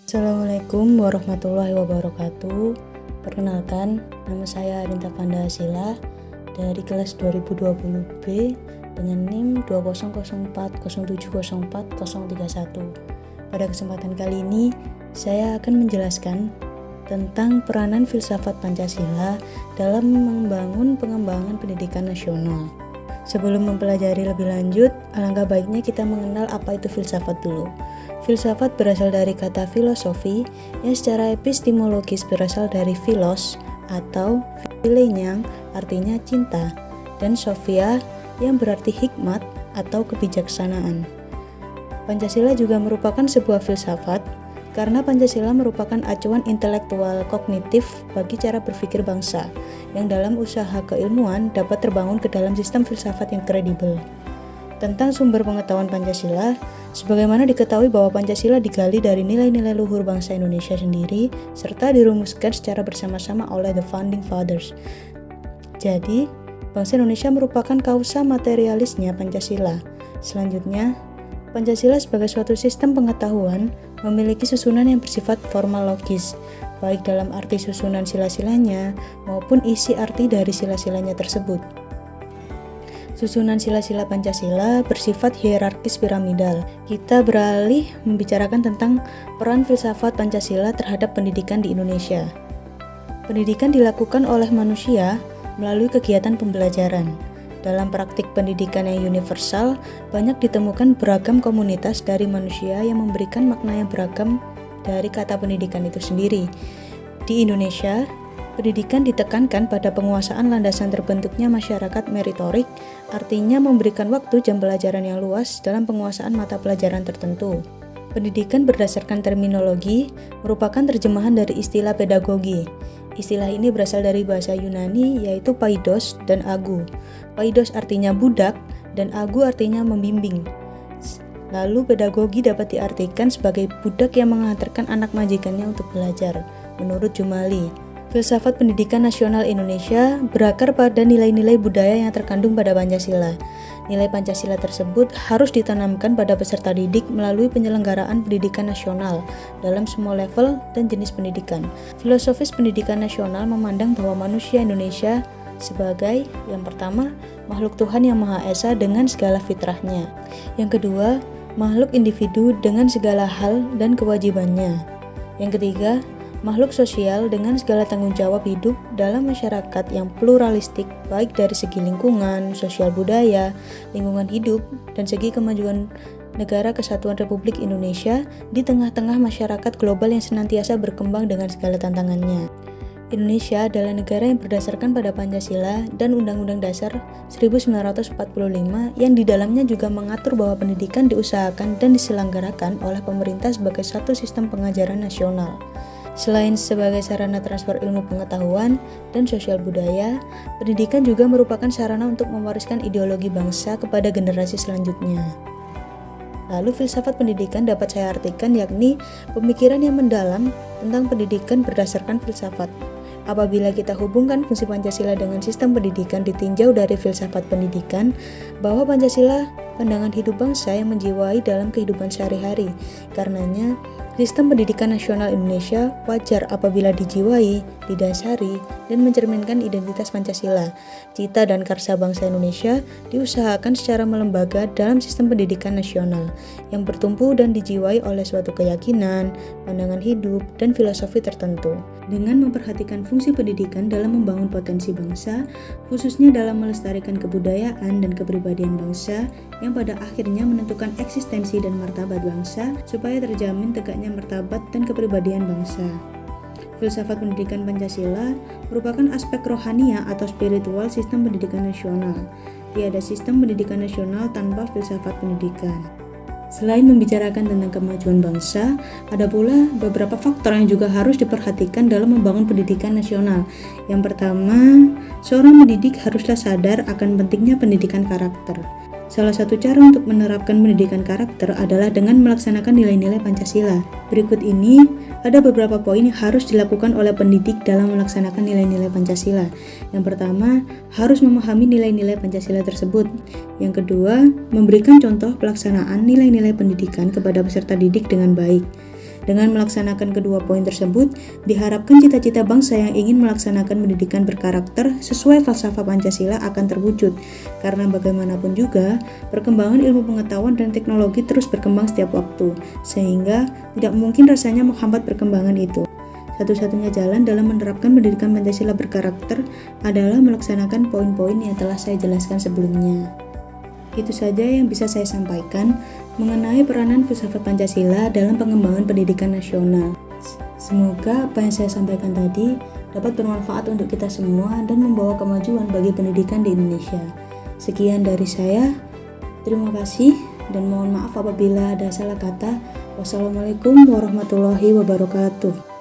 Assalamualaikum warahmatullahi wabarakatuh. Perkenalkan, nama saya Arinta Fanda Asila dari kelas 2020B dengan NIM 20040704031. Pada kesempatan kali ini, saya akan menjelaskan tentang peranan filsafat Pancasila dalam membangun pengembangan pendidikan nasional. Sebelum mempelajari lebih lanjut, alangkah baiknya kita mengenal apa itu filsafat dulu. Filsafat berasal dari kata filosofi yang secara epistemologis berasal dari philos atau philenyang artinya cinta dan sophia yang berarti hikmat atau kebijaksanaan. Pancasila juga merupakan sebuah filsafat karena Pancasila merupakan acuan intelektual kognitif bagi cara berpikir bangsa yang dalam usaha keilmuan dapat terbangun ke dalam sistem filsafat yang kredibel. Tentang sumber pengetahuan Pancasila, sebagaimana diketahui bahwa Pancasila digali dari nilai-nilai luhur bangsa Indonesia sendiri serta dirumuskan secara bersama-sama oleh the Founding Fathers. Jadi, bangsa Indonesia merupakan kausa materialisnya Pancasila. Selanjutnya, Pancasila sebagai suatu sistem pengetahuan memiliki susunan yang bersifat formal logis, baik dalam arti susunan sila-silanya maupun isi arti dari sila-silanya tersebut. Susunan sila-sila Pancasila bersifat hierarkis piramidal. Kita beralih membicarakan tentang peran filsafat Pancasila terhadap pendidikan di Indonesia. Pendidikan dilakukan oleh manusia melalui kegiatan pembelajaran. Dalam praktik pendidikan yang universal, banyak ditemukan beragam komunitas dari manusia yang memberikan makna yang beragam dari kata pendidikan itu sendiri. Di Indonesia, pendidikan ditekankan pada penguasaan landasan terbentuknya masyarakat meritorik, artinya memberikan waktu jam pelajaran yang luas dalam penguasaan mata pelajaran tertentu. Pendidikan berdasarkan terminologi merupakan terjemahan dari istilah pedagogi. Istilah ini berasal dari bahasa Yunani yaitu paidos dan agu. Paidos artinya budak dan agu artinya membimbing. Lalu pedagogi dapat diartikan sebagai budak yang mengantarkan anak majikannya untuk belajar. Menurut Jumali, filsafat pendidikan nasional Indonesia berakar pada nilai-nilai budaya yang terkandung pada Pancasila. Nilai Pancasila tersebut harus ditanamkan pada peserta didik melalui penyelenggaraan pendidikan nasional dalam semua level dan jenis pendidikan. Filosofis pendidikan nasional memandang bahwa manusia Indonesia sebagai yang pertama, makhluk Tuhan yang Maha Esa dengan segala fitrahnya. Yang kedua, makhluk individu dengan segala hal dan kewajibannya. Yang ketiga, makhluk sosial dengan segala tanggung jawab hidup dalam masyarakat yang pluralistik baik dari segi lingkungan, sosial budaya, lingkungan hidup, dan segi kemajuan negara kesatuan Republik Indonesia di tengah-tengah masyarakat global yang senantiasa berkembang dengan segala tantangannya. Indonesia adalah negara yang berdasarkan pada Pancasila dan Undang-Undang Dasar 1945 yang di dalamnya juga mengatur bahwa pendidikan diusahakan dan diselenggarakan oleh pemerintah sebagai satu sistem pengajaran nasional. Selain sebagai sarana transfer ilmu pengetahuan dan sosial budaya, pendidikan juga merupakan sarana untuk mewariskan ideologi bangsa kepada generasi selanjutnya. Lalu filsafat pendidikan dapat saya artikan yakni pemikiran yang mendalam tentang pendidikan berdasarkan filsafat. Apabila kita hubungkan fungsi Pancasila dengan sistem pendidikan ditinjau dari filsafat pendidikan, bahwa Pancasila pandangan hidup bangsa yang menjiwai dalam kehidupan sehari-hari. Karenanya, sistem pendidikan nasional Indonesia wajar apabila dijiwai, didasari, dan mencerminkan identitas Pancasila. Cita dan karsa bangsa Indonesia diusahakan secara melembaga dalam sistem pendidikan nasional yang bertumpu dan dijiwai oleh suatu keyakinan, pandangan hidup, dan filosofi tertentu. Dengan memperhatikan fungsi pendidikan dalam membangun potensi bangsa, khususnya dalam melestarikan kebudayaan dan kepribadian bangsa yang pada akhirnya menentukan eksistensi dan martabat bangsa supaya terjamin tegaknya martabat dan kepribadian bangsa. Filsafat pendidikan Pancasila merupakan aspek rohania atau spiritual sistem pendidikan nasional. Tiada sistem pendidikan nasional tanpa filsafat pendidikan. Selain membicarakan tentang kemajuan bangsa, ada pula beberapa faktor yang juga harus diperhatikan dalam membangun pendidikan nasional. Yang pertama, seorang pendidik haruslah sadar akan pentingnya pendidikan karakter. Salah satu cara untuk menerapkan pendidikan karakter adalah dengan melaksanakan nilai-nilai Pancasila. Berikut ini ada beberapa poin yang harus dilakukan oleh pendidik dalam melaksanakan nilai-nilai Pancasila. Yang pertama, harus memahami nilai-nilai Pancasila tersebut. Yang kedua, memberikan contoh pelaksanaan nilai-nilai pendidikan kepada peserta didik dengan baik. Dengan melaksanakan kedua poin tersebut, diharapkan cita-cita bangsa yang ingin melaksanakan pendidikan berkarakter sesuai falsafah Pancasila akan terwujud. Karena bagaimanapun juga, perkembangan ilmu pengetahuan dan teknologi terus berkembang setiap waktu, sehingga tidak mungkin rasanya menghambat perkembangan itu. Satu-satunya jalan dalam menerapkan pendidikan Pancasila berkarakter adalah melaksanakan poin-poin yang telah saya jelaskan sebelumnya. Itu saja yang bisa saya sampaikan mengenai peranan filsafat Pancasila dalam pengembangan pendidikan nasional. Semoga apa yang saya sampaikan tadi dapat bermanfaat untuk kita semua dan membawa kemajuan bagi pendidikan di Indonesia. Sekian dari saya, terima kasih dan mohon maaf apabila ada salah kata. Wassalamualaikum warahmatullahi wabarakatuh.